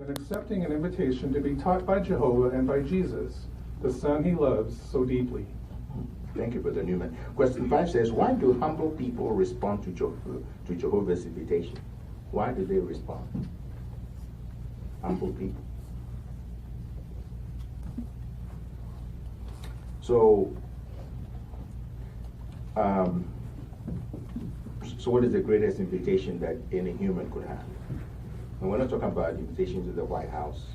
and accepting an invitation to be taught by Jehovah and by Jesus, the Son he loves so deeply. Thank you, Brother Newman. Question 5 says, why do humble people respond to Jehovah's invitation? Why do they respond? Humble people. So what is the greatest invitation that any human could have? And we're not talking about invitation to the White House,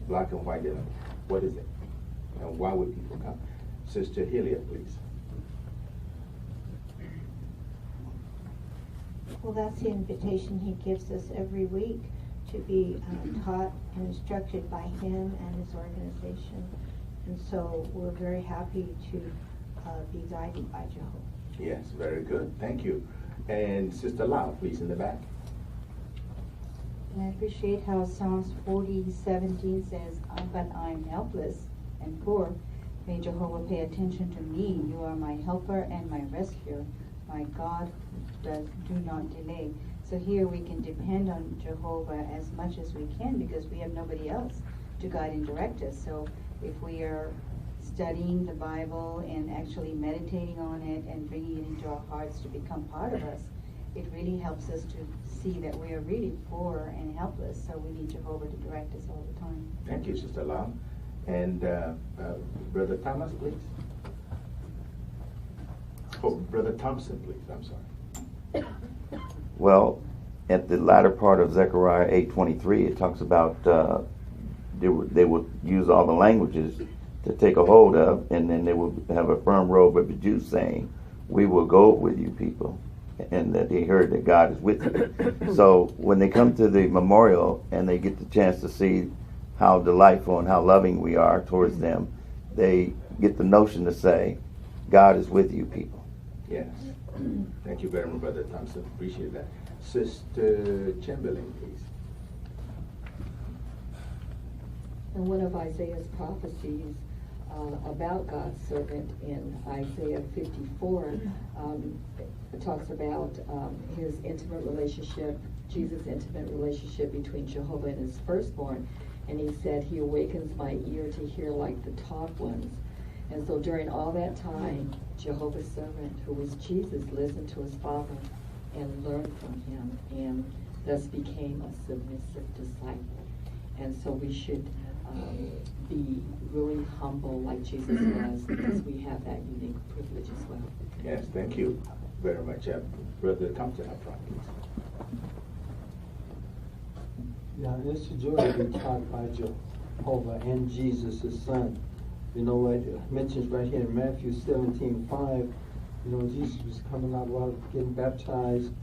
black and white. What is it? And why would people come? Sister Helia, please. Well, that's the invitation he gives us every week, to be taught and instructed by him and his organization. And so we're very happy to be guided by Jehovah. Yes, very good. Thank you. And Sister Lau, please, in the back. And I appreciate how Psalms 40:17 says, but I'm helpless and poor. May Jehovah pay attention to me. You are my helper and my rescuer. My God, do not delay. So here we can depend on Jehovah as much as we can, because we have nobody else to guide and direct us. So if we are studying the Bible and actually meditating on it and bringing it into our hearts to become part of us, it really helps us to see that we are really poor and helpless. So we need Jehovah to direct us all the time. Thank you, Sister Lau. And Brother Thomas, please. Oh, Brother Thompson, please. I'm sorry. Well, at the latter part of Zechariah 8:23, it talks about they will use all the languages to take a hold of, and then they will have a firm robe of the Jews saying, we will go with you people, and that they heard that God is with you. So when they come to the memorial and they get the chance to see how delightful and how loving we are towards them, they get the notion to say, God is with you people. Yes. Thank you very much, Brother Thompson. Appreciate that. Sister Chamberlain, please. And one of Isaiah's prophecies about God's servant in Isaiah 54 it talks about his intimate relationship, Jesus' intimate relationship between Jehovah and his firstborn. And he said, he awakens my ear to hear like the taught ones. And so during all that time, Jehovah's servant, who was Jesus, listened to his Father and learned from him, and thus became a submissive disciple. And so we should be really humble like Jesus was, because we have that unique privilege as well. Yes, thank you very much. Brother Thompson up front, please. Yeah, it's a joy to be taught by Jehovah and Jesus, his son. You know, it mentions right here in Matthew 17:5, you know, Jesus was coming out while getting baptized.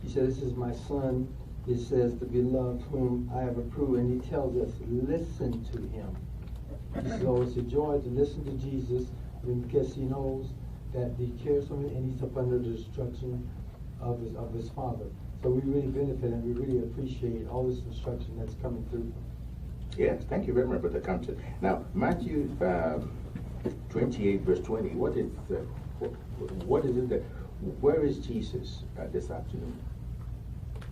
He said, this is my son. It says, the beloved whom I have approved. And he tells us, listen to him. So it's a joy to listen to Jesus, because he knows that he cares for me and he's up under the instruction of his Father. So we really benefit and we really appreciate all this instruction that's coming through. Yes, thank you very much, Brother Thompson. Now, Matthew 28, verse 20. What is it that? Where is Jesus this afternoon?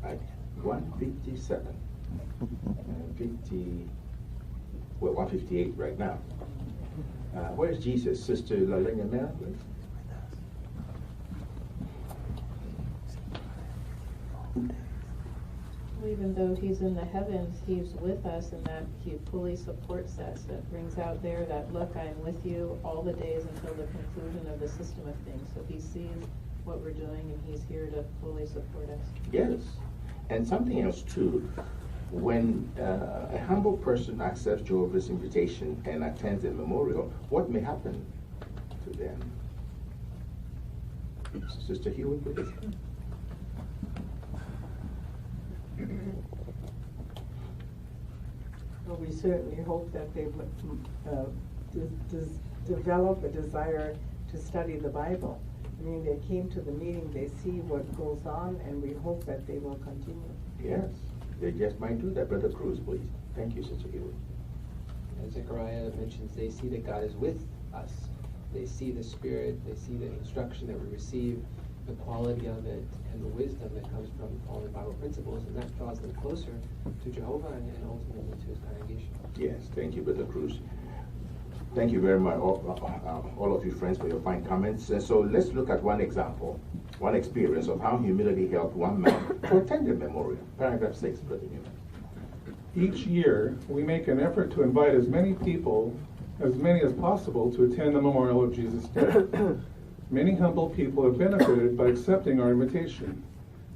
At 1:57 and 1:58 right now. Where is Jesus, Sister Lalena Mera, please? Even though he's in the heavens, he's with us, and that he fully supports us. That brings out there that, look, I am with you all the days until the conclusion of the system of things. So he sees what we're doing, and he's here to fully support us. Yes. And something else too, when a humble person accepts Jehovah's invitation and attends a memorial, what may happen to them? Sister Hewitt, please. Well, we certainly hope that they would develop a desire to study the Bible. I mean, they came to the meeting, they see what goes on, and we hope that they will continue. Yes, they just might do that. Brother Cruz, please. Thank you, Sister Hewitt. As Zechariah mentions, they see that God is with us. They see the Spirit, they see the instruction that we receive, the quality of it and the wisdom that comes from following Bible principles, and that draws them closer to Jehovah and ultimately to his congregation. Yes, thank you, Brother Cruz. Thank you very much, all of you friends, for your fine comments. And so let's look at one example, one experience of how humility helped one man to attend the memorial. Paragraph 6, Brother Newman. Each year, we make an effort to invite as many people, as many as possible, to attend the memorial of Jesus' death. Many humble people have benefited by accepting our invitation.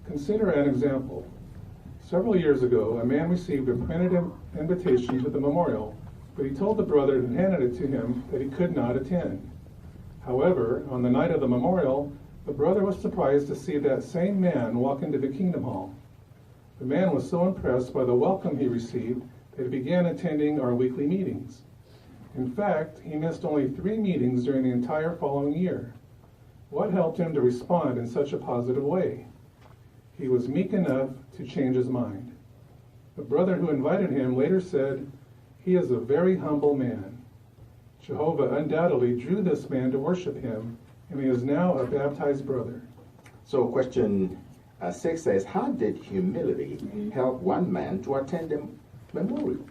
Consider an example. Several years ago, a man received a printed invitation to the memorial, but he told the brother who handed it to him that he could not attend. However, on the night of the memorial, the brother was surprised to see that same man walk into the Kingdom Hall. The man was so impressed by the welcome he received that he began attending our weekly meetings. In fact, he missed only 3 meetings during the entire following year. What helped him to respond in such a positive way? He was meek enough to change his mind. The brother who invited him later said, "He is a very humble man." Jehovah undoubtedly drew this man to worship him, and he is now a baptized brother. So question 6 says, how did humility help one man to attend the memorial?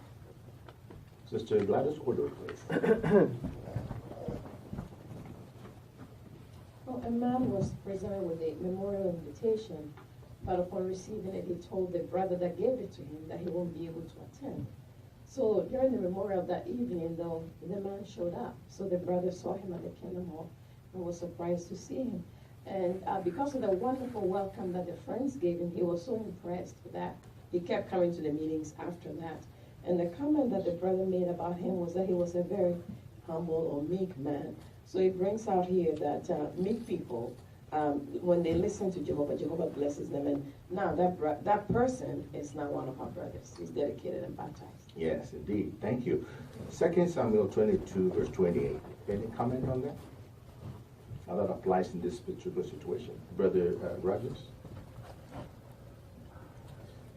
Sister Gladys Odo, please. Well, a man was presented with a memorial invitation, but upon receiving it, he told the brother that gave it to him that he won't be able to attend. So during the memorial that evening, though, the man showed up. So the brother saw him at the Kingdom Hall and was surprised to see him. And because of the wonderful welcome that the friends gave him, he was so impressed that he kept coming to the meetings after that. And the comment that the brother made about him was that he was a very humble or meek man. So it brings out here that meek people, when they listen to Jehovah, Jehovah blesses them. And now that person is now one of our brothers. He's dedicated and baptized. Yes, indeed. Thank you. 2 Samuel 22, verse 28. Any comment on that? How that applies in this particular situation? Brother Rogers?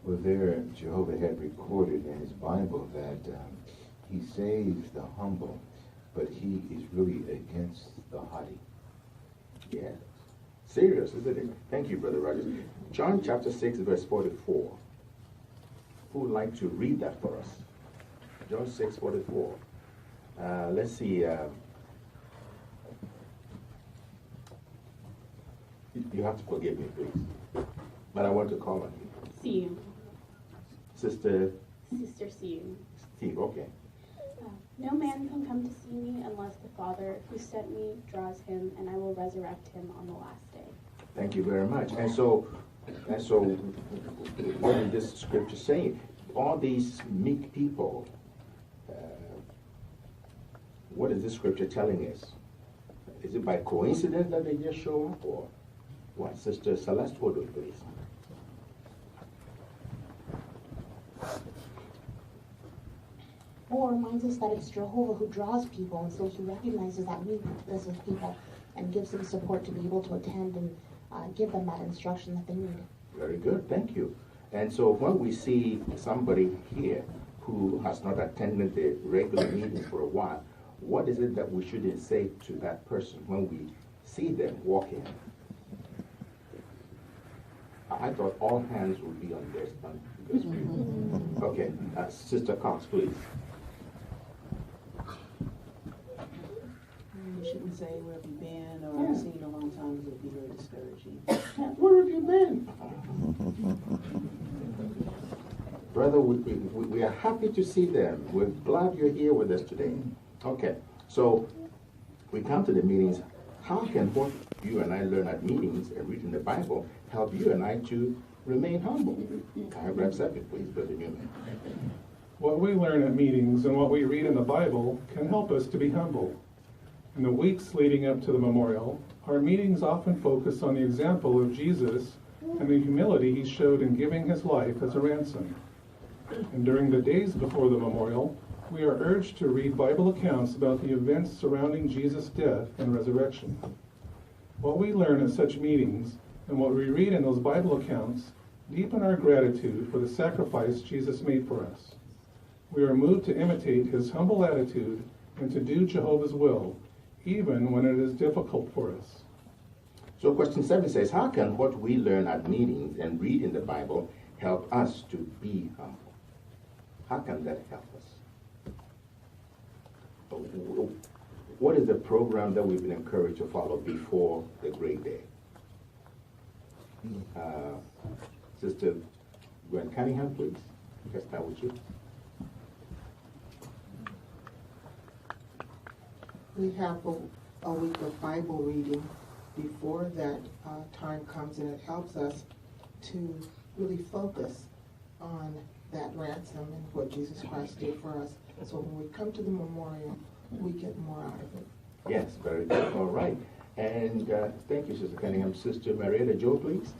Well, there, Jehovah had recorded in his Bible that he saves the humble, but he is really against the haughty. Yeah. Serious, isn't it? Thank you, Brother Rogers. John chapter 6, verse 44. Who would like to read that for us? John 6, 44. Let's see. You have to forgive me, please. But I want to call on you. Steve. Sister Steve. Steve, okay. No man can come to see me unless the Father who sent me draws him, and I will resurrect him on the last day. Thank you very much. And so what is this scripture saying? All these meek people, what is this scripture telling us? Is it by coincidence that they just show up, or what? Sister Celeste, please. Paul reminds us that it's Jehovah who draws people, and so he recognizes that weakness of people and gives them support to be able to attend and give them that instruction that they need. Very good, thank you. And so when we see somebody here who has not attended the regular meetings for a while, what is it that we should say to that person when we see them walking? I thought all hands would be on this screen. Okay, Sister Cox, please. You shouldn't say, where have you been, or I've seen you a long time, because it would be very discouraging. Where have you been? Brother, we are happy to see them. We're glad you're here with us today. Okay, so we come to the meetings. How can what you and I learn at meetings and reading the Bible help you and I to remain humble? Paragraph 7, please, Brother Newman. What we learn at meetings and what we read in the Bible can help us to be humble. In the weeks leading up to the memorial, our meetings often focus on the example of Jesus and the humility he showed in giving his life as a ransom. And during the days before the memorial, we are urged to read Bible accounts about the events surrounding Jesus' death and resurrection. What we learn at such meetings and what we read in those Bible accounts deepen our gratitude for the sacrifice Jesus made for us. We are moved to imitate his humble attitude and to do Jehovah's will, even when it is difficult for us. So question 7 says, how can what we learn at meetings and read in the Bible help us to be humble? How can that help us? What is the program that we've been encouraged to follow before the great day? Sister Gwen Cunningham, please. Let's start with you. We have a week of Bible reading before that time comes, and it helps us to really focus on that ransom and what Jesus Christ did for us. So when we come to the memorial, we get more out of it. Yes, very good. All right. And thank you, Sister Cunningham. Sister Marietta Joe, please.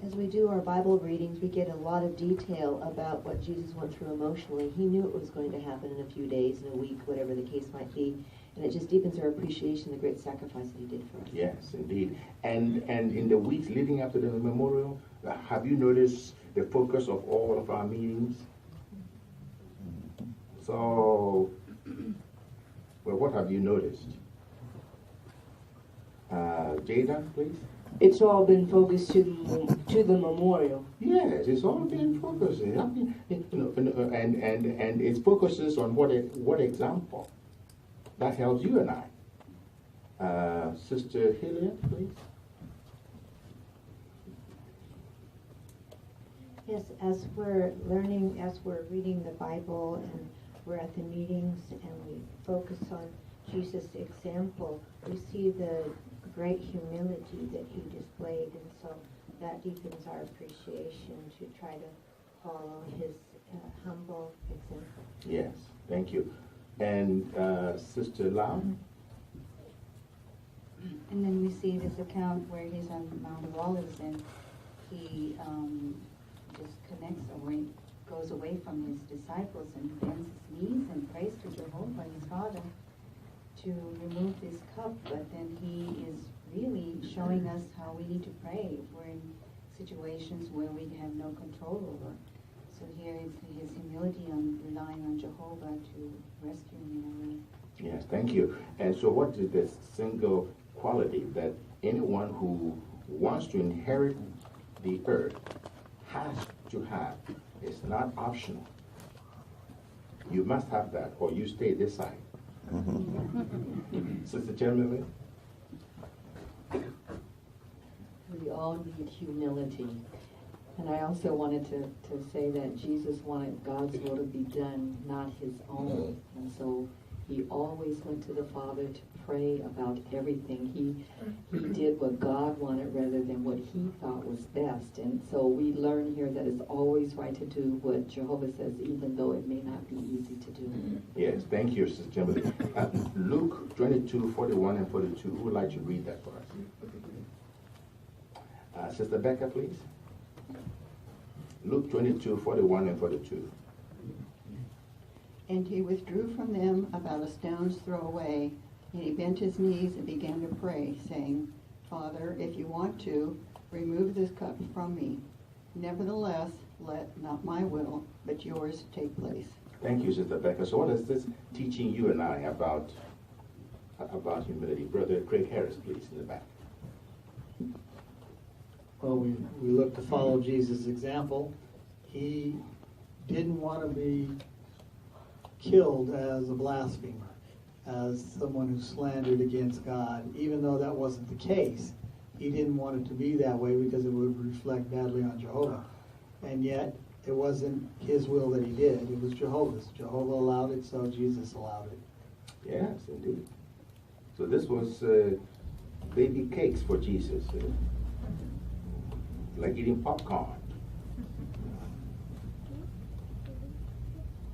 As we do our Bible readings, we get a lot of detail about what Jesus went through emotionally. He knew it was going to happen in a few days, in a week, whatever the case might be. And it just deepens our appreciation of the great sacrifice that he did for us. Yes, indeed. And in the weeks leading up to the memorial, have you noticed the focus of all of our meetings? So, well, what have you noticed? Jada, please. It's all been focused to the memorial. Yes, it's all been focused. I mean, and it focuses on what example that helps you and I. Sister Hilliard, please. Yes, as we're learning, as we're reading the Bible and we're at the meetings and we focus on Jesus' example, we see the great humility that he displayed, and so that deepens our appreciation to try to follow his humble example. Yes, thank you. And Sister Lau? And then we see this account where he's on Mount of Olives and he just connects away, goes away from his disciples and bends his knees and prays to Jehovah, his Father, to remove this cup. But then he is really showing us how we need to pray if we're in situations where we have no control over. So here is his humility on relying on Jehovah to rescue him in a way. Yes, thank you. And so what is the single quality that anyone who wants to inherit the earth has to have? It's not optional. You must have that or you stay this side. Sister Chairman? We all need humility. And I also wanted to say that Jesus wanted God's will to be done, not his own. And so he always went to the Father to pray about everything. He did what God wanted rather than what he thought was best. And so we learn here that it's always right to do what Jehovah says, even though it may not be easy to do. Yes, thank you, Sister Chairman. Luke 22, 41 and 42. Who would like to read that for us? Sister Becca, please. Luke 22, 41 and 42. And he withdrew from them about a stone's throw away, and he bent his knees and began to pray, saying, Father, if you want to, remove this cup from me. Nevertheless, let not my will, but yours take place. Thank you, Sister Becca. So what is this teaching you and I about humility? Brother Craig Harris, please, in the back. Well, we look to follow Jesus' example. He didn't want to be killed as a blasphemer, as someone who slandered against God, even though that wasn't the case. He didn't want it to be that way because it would reflect badly on Jehovah. And yet, it wasn't his will that he did. It was Jehovah's. Jehovah allowed it, so Jesus allowed it. Yes, indeed. So this was baby cakes for Jesus. Like eating popcorn.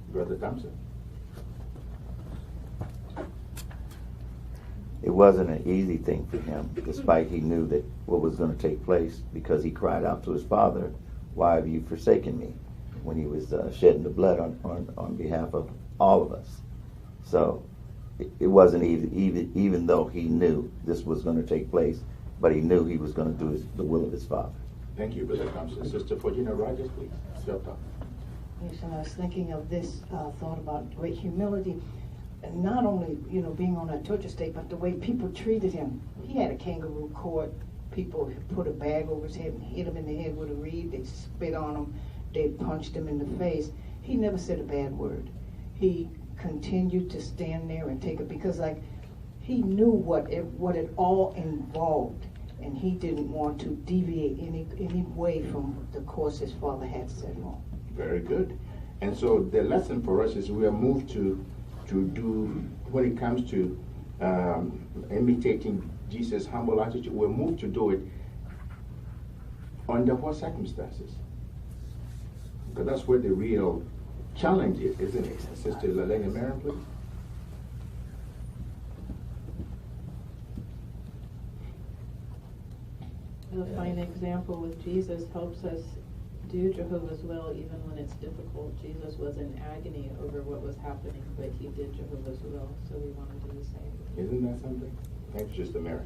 Brother Thompson. It wasn't an easy thing for him, despite he knew that what was going to take place, because he cried out to his Father, why have you forsaken me? When he was shedding the blood on behalf of all of us. So it wasn't easy, even though he knew this was going to take place, but he knew he was going to do the will of his Father. Thank you, Brother Thompson. Sister Forgina Rogers, please. Yes, and I was thinking of this thought about great humility. And not only, being on that torture state, but the way people treated him. He had a kangaroo court. People put a bag over his head and hit him in the head with a reed. They spit on him. They punched him in the face. He never said a bad word. He continued to stand there and take it because, he knew what it all involved, and he didn't want to deviate any way from the course his father had set him on. Very good. And so the lesson for us is we are moved to do, when it comes to imitating Jesus' humble attitude, we're moved to do it under what circumstances? Because that's where the real challenge is, isn't it? Sister Lalena Marion, please. A fine example with Jesus helps us do Jehovah's will even when it's difficult. Jesus was in agony over what was happening, but he did Jehovah's will, so we want to do the same. Isn't that something? Thank you, Sister Mary.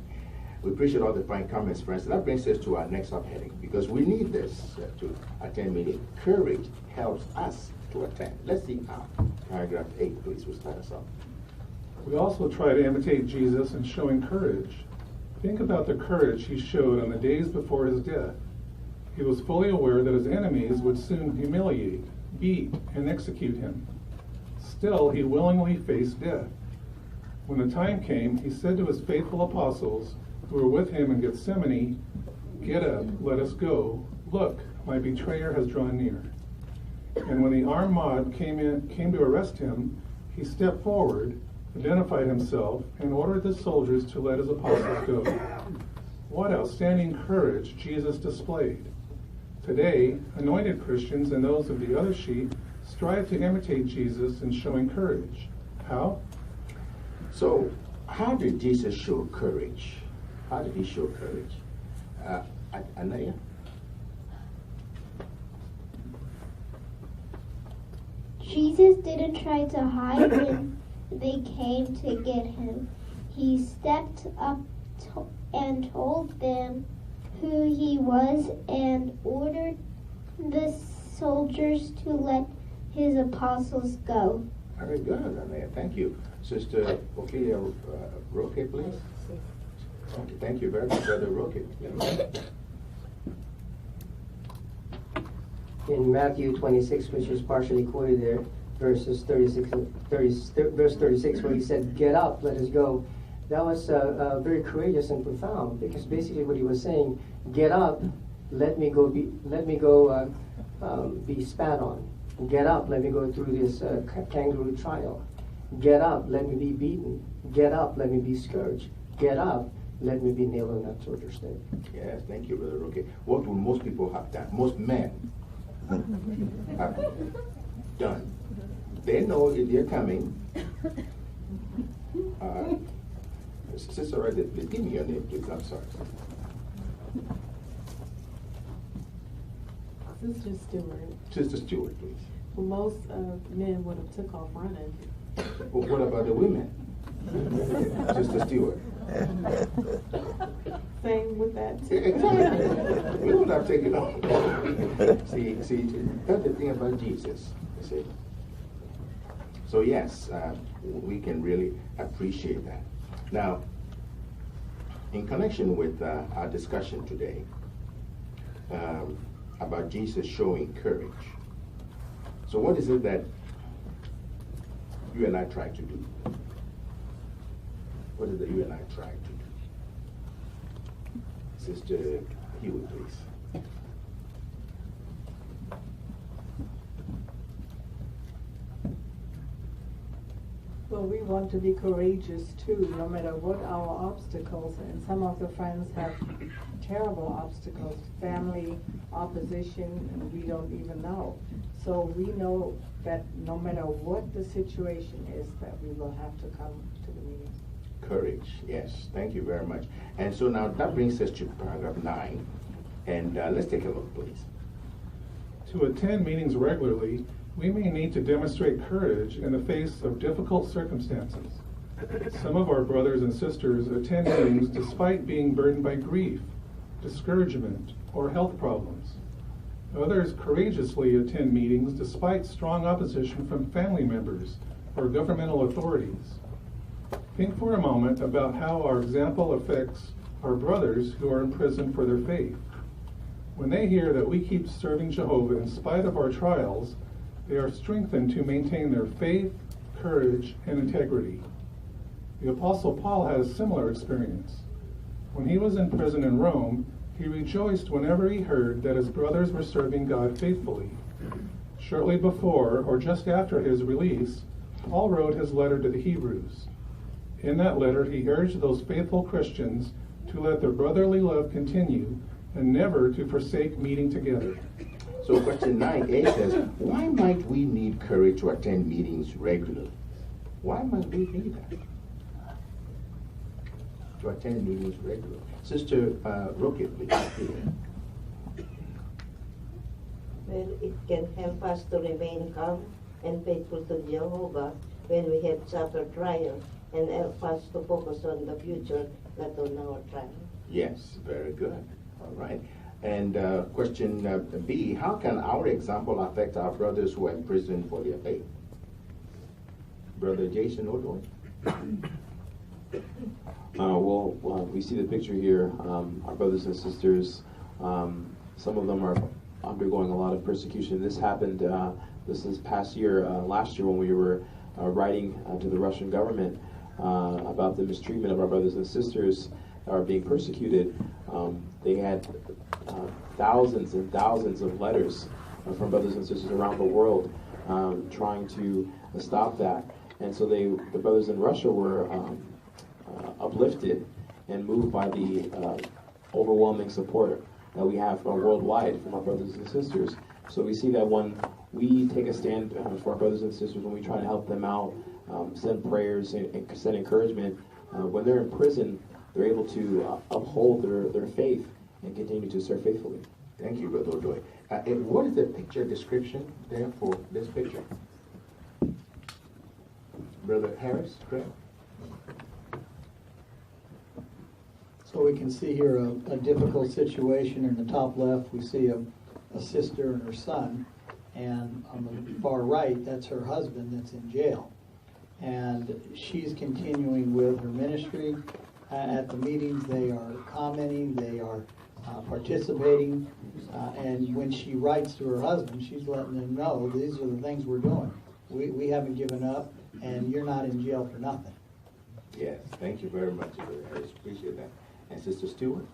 We appreciate all the fine comments, friends. That brings us to our next subheading, because we need this to attend meeting. Courage helps us to attend. Let's see how. Paragraph 8, please. We'll start us off. We also try to imitate Jesus in showing courage. Think about the courage he showed on the days before his death. He was fully aware that his enemies would soon humiliate, beat, and execute him. Still, he willingly faced death. When the time came, he said to his faithful apostles who were with him in Gethsemane, "Get up, let us go. Look, my betrayer has drawn near." And when the armed mob came to arrest him, he stepped forward, identified himself, and ordered the soldiers to let his apostles go. What outstanding courage Jesus displayed. Today, anointed Christians and those of the other sheep strive to imitate Jesus in showing courage. How? So, how did Jesus show courage? How did he show courage? Anaya? Jesus didn't try to hide when they came to get him. He stepped up and told them who he was and ordered the soldiers to let his apostles go. Very good, Anaya. Thank you. Sister Ophelia Roque, please. Okay, thank you very much, Brother Roque. In Matthew 26, which is partially quoted there, verse 36, where he said, "Get up, let us go." That was very courageous and profound, because basically what he was saying, get up, let me go be spat on. Get up, let me go through this kangaroo trial. Get up, let me be beaten. Get up, let me be scourged. Get up, let me be nailed on that torture stake. Yes, thank you, Brother Roque. What would most people have done? Most men have done. They know if they're coming. Sister, right, please give me your name, please. I'm sorry. Sister Stewart. Sister Stewart, please. Well, most men would have took off running. Well, what about the women? Sister Stewart. Same with that. Exactly. We would have taken off. See, that's the thing about Jesus. You see. So yes, we can really appreciate that. Now, in connection with our discussion today about Jesus showing courage, so what is it that you and I try to do? What is it that you and I try to do? Sister Hewitt, please. Well, we want to be courageous too, no matter what our obstacles. And some of the friends have terrible obstacles, family, opposition, and we don't even know. So we know that no matter what the situation is, that we will have to come to the meeting. Courage, yes. Thank you very much. And so now that brings us to paragraph 9. And let's take a look, please. To attend meetings regularly, we may need to demonstrate courage in the face of difficult circumstances. Some of our brothers and sisters attend meetings despite being burdened by grief, discouragement, or health problems. Others courageously attend meetings despite strong opposition from family members or governmental authorities. Think for a moment about how our example affects our brothers who are in prison for their faith. When they hear that we keep serving Jehovah in spite of our trials, they are strengthened to maintain their faith, courage, and integrity. The Apostle Paul had a similar experience. When he was in prison in Rome, he rejoiced whenever he heard that his brothers were serving God faithfully. Shortly before, or just after his release, Paul wrote his letter to the Hebrews. In that letter, he urged those faithful Christians to let their brotherly love continue and never to forsake meeting together. So question 9a says, why might we need courage to attend meetings regularly? Why might we need that? To attend meetings regularly. Sister Roque, please. Well, it can help us to remain calm and faithful to Jehovah when we have suffered trials, and help us to focus on the future, not on our trial. Yes, very good. All right. And question B, how can our example affect our brothers who are in prison for their faith? Brother Jason Odoy. Well, we see the picture here. Our brothers and sisters, some of them are undergoing a lot of persecution. This happened this past year, last year when we were writing to the Russian government about the mistreatment of our brothers and sisters that are being persecuted. They had thousands and thousands of letters from brothers and sisters around the world trying to stop that. And so the brothers in Russia were uplifted and moved by the overwhelming support that we have worldwide from our brothers and sisters. So we see that when we take a stand for our brothers and sisters, when we try to help them out, send prayers and send encouragement, when they're in prison, they're able to uphold their faith and continue to serve faithfully. Thank you, Brother Odoy. And what is the picture description there for this picture? Brother Harris, correct? So we can see here a difficult situation. In the top left, we see a sister and her son. And on the far right, that's her husband that's in jail. And she's continuing with her ministry. At the meetings, they are commenting, they are participating. And when she writes to her husband, she's letting him know, these are the things we're doing. We haven't given up, and you're not in jail for nothing. Yes, thank you very much, Brother Harris. Appreciate that. And Sister Stewart?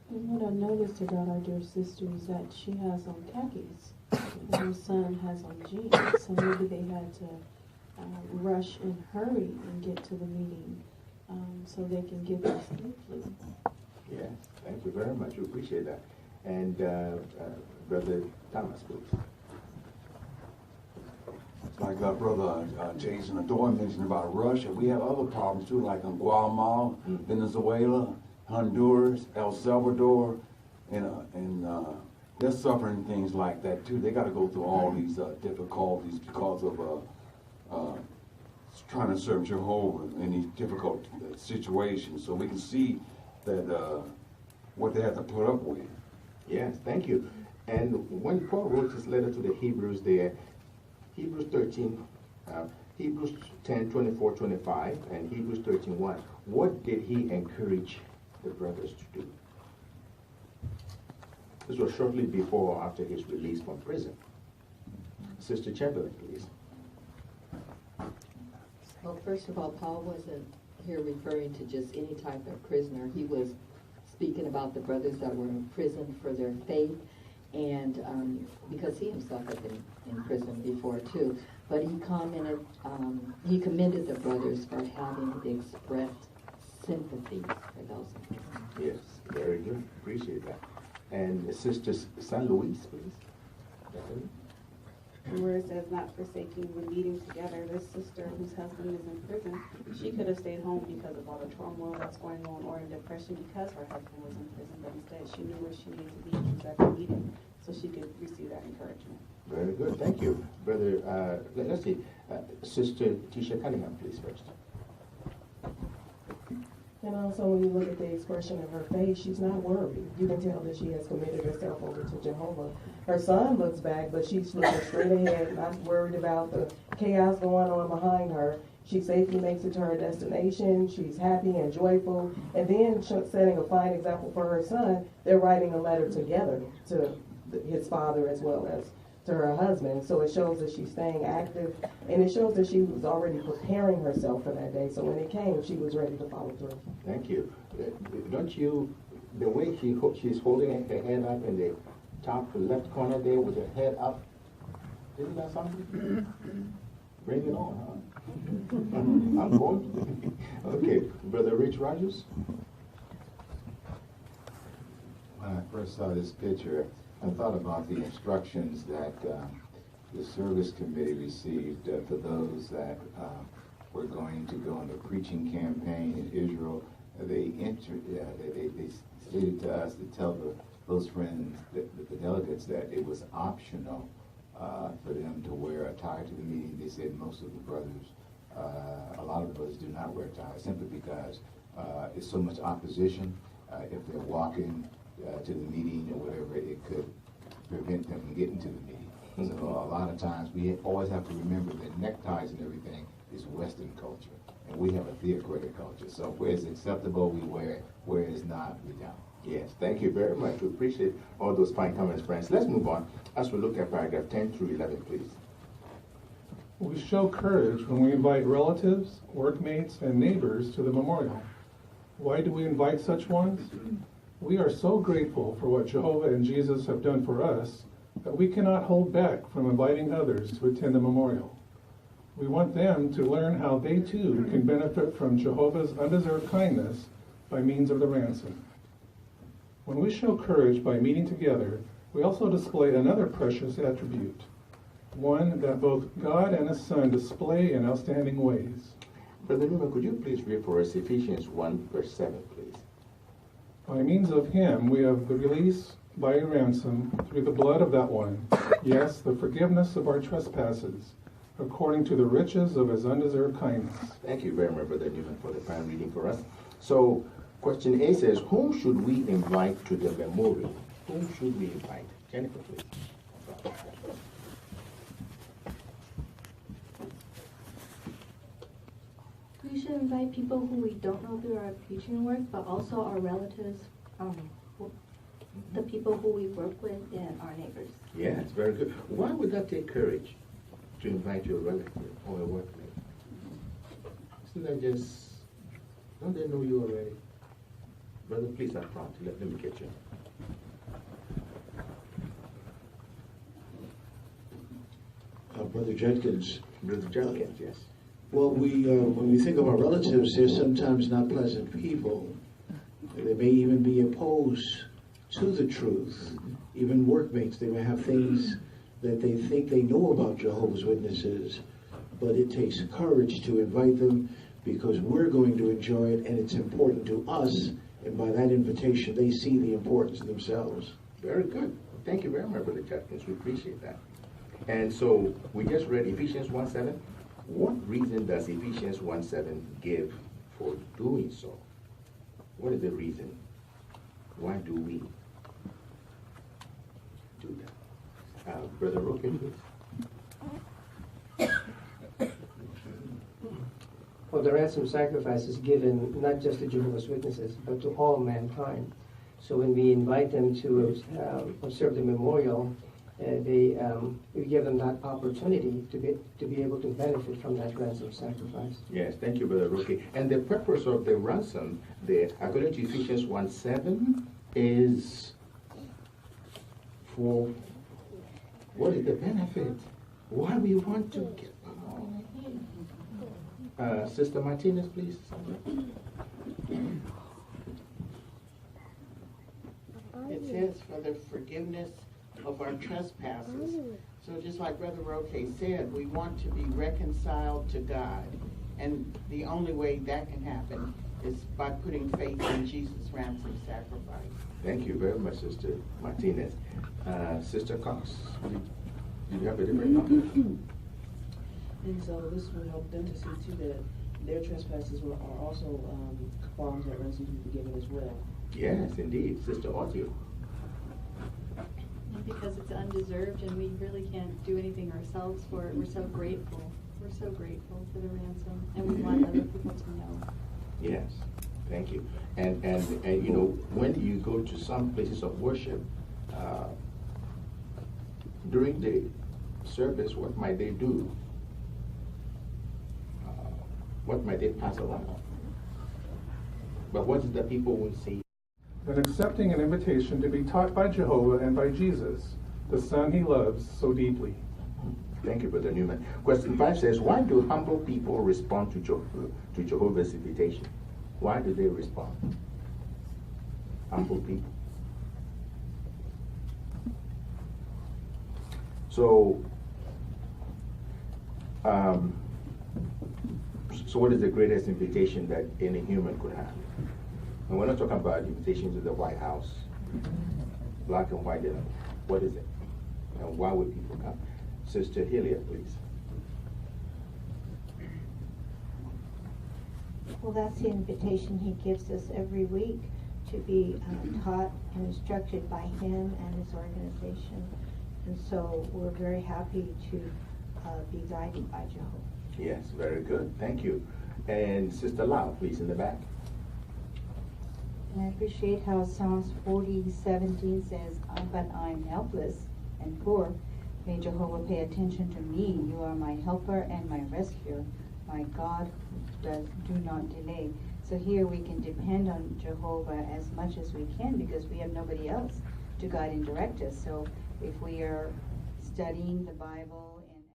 And what I noticed about our dear sister is that she has on khakis, and her son has on jeans. So maybe they had to rush and hurry and get to the meeting so they can get there safely. Yes, thank you very much. We appreciate that. And Brother Thomas, please. Like Brother Jason Odoy mentioned about Russia, we have other problems too, like in Guatemala, Venezuela, Honduras, El Salvador, and they're suffering things like that too. They got to go through all these difficulties because of trying to serve Jehovah in these difficult situations. So we can see that what they have to put up with. Yes, thank you. And when Paul wrote his letter to the Hebrews there, Hebrews 13, Hebrews 10, 24, 25, and Hebrews 13, 1. What did he encourage the brothers to do? This was shortly before or after his release from prison. Sister Chamberlain, please. Well, first of all, Paul wasn't here referring to just any type of prisoner. He was speaking about the brothers that were in prison for their faith, and because he himself had been in prison before too. But he he commended the brothers for having expressed sympathy for those in prison. Yes, very good. Appreciate that. And Sister San Luis, please. Bethany? Where it says not forsaking the meeting together, this sister whose husband is in prison, she could have stayed home because of all the turmoil that's going on, or in depression because her husband was in prison, but instead she knew where she needed to be. She was at the meeting, so she could receive that encouragement. Very good. Thank you. Brother, let's see. Sister Tisha Cunningham, please, first. And And also, when you look at the expression of her face, she's not worried. You can tell that she has committed herself over to Jehovah. Her son looks back, but she's looking straight ahead, not worried about the chaos going on behind her. She safely makes it to her destination. She's happy and joyful. And then setting a fine example for her son, they're writing a letter together to his father as well as to her husband. So it shows that she's staying active, and it shows that she was already preparing herself for that day. So when it came, she was ready to follow through. Thank you. Don't you, the way she's holding her head up in the top left corner there with her head up, isn't that something? Bring it on, huh? I'm going. Okay, Brother Rich Rogers. When I first saw this picture, I thought about the instructions that the service committee received for those that were going to go on the preaching campaign in Israel. They stated to us to tell those friends, the delegates, that it was optional for them to wear a tie to the meeting. They said most of the brothers, a lot of the brothers do not wear ties simply because it's so much opposition. If they're walking to the meeting or whatever, it could prevent them from getting to the meeting. So a lot of times we always have to remember that neckties and everything is Western culture, and we have a theocratic culture. So where it's acceptable, we wear it. Where it's not, we don't. Yes, thank you very much. We appreciate all those fine comments, friends. Let's move on as we look at paragraph 10 through 11, please. We show courage when we invite relatives, workmates, and neighbors to the memorial. Why do we invite such ones? We are so grateful for what Jehovah and Jesus have done for us that we cannot hold back from inviting others to attend the memorial. We want them to learn how they too can benefit from Jehovah's undeserved kindness by means of the ransom. When we show courage by meeting together, we also display another precious attribute, one that both God and His Son display in outstanding ways. Brother Newman, could you please read for us Ephesians 1, verse 7, please? By means of Him, we have the release by a ransom through the blood of that one, yes, the forgiveness of our trespasses, according to the riches of His undeserved kindness. Thank you very much, Brother Newman, for the fine reading for us. So, question A says, whom should we invite to the memorial? Whom should we invite? Jennifer, please. We should invite people who we don't know through our preaching work, but also our relatives, the people who we work with, and our neighbors. Yeah, it's very good. Why would that take courage to invite your relative or a workmate? Isn't that just, don't they know you already? Brother, please up front. Let me get you. Brother Jenkins. Brother Jenkins, yes. Well, when we think of our relatives, they're sometimes not pleasant people. They may even be opposed to the truth. Even workmates, they may have things that they think they know about Jehovah's Witnesses, but it takes courage to invite them because we're going to enjoy it and it's important to us, and by that invitation they see the importance themselves. Very good. Thank you very much, Brother Jenkins. We appreciate that. And so we just read Ephesians 1:7. What reason does Ephesians 1:7 give for doing so? What is the reason? Why do we do that? Brother Roque, please. Well, the ransom sacrifice is given not just to Jehovah's Witnesses, but to all mankind. So when we invite them to observe the memorial, we give them that opportunity to be able to benefit from that ransom sacrifice. Yes, thank you, Brother Roque. And the purpose of the ransom, according to Ephesians 1:7, is for what is the benefit? Why we want to get Sister Martinez, please. It says for the forgiveness of our trespasses. So just like Brother Roque said, we want to be reconciled to God. And the only way that can happen is by putting faith in Jesus' ransom sacrifice. Thank you very much, Sister Martinez. Sister Cox, did you have a different comment? And so this will help them to see too that their trespasses are also forms that ransom to be forgiven as well. Yes, indeed. Sister Otio. And because it's undeserved and we really can't do anything ourselves for it, we're so grateful. We're so grateful for the ransom, and we want other people to know. Yes, thank you. And you know, when you go to some places of worship, during the service, what might they do? What might they pass along? But what is the people will see? And accepting an invitation to be taught by Jehovah and by Jesus, the Son he loves so deeply. Thank you, Brother Newman. Question 5 says, why do humble people respond to Jehovah's invitation? Why do they respond? Humble people. So, so what is the greatest invitation that any human could have? And we're not talking about invitation to the White House, black and white dinner. What is it? And why would people come? Sister Helia, please. Well, that's the invitation he gives us every week, to be taught and instructed by him and his organization. And so we're very happy to be guided by Jehovah. Yes, very good. Thank you. And Sister Lau, please, in the back. And I appreciate how Psalms 40:17 says, but I'm helpless and poor. May Jehovah pay attention to me. You are my helper and my rescuer. My God, do not delay. So here we can depend on Jehovah as much as we can, because we have nobody else to guide and direct us. So if we are studying the Bible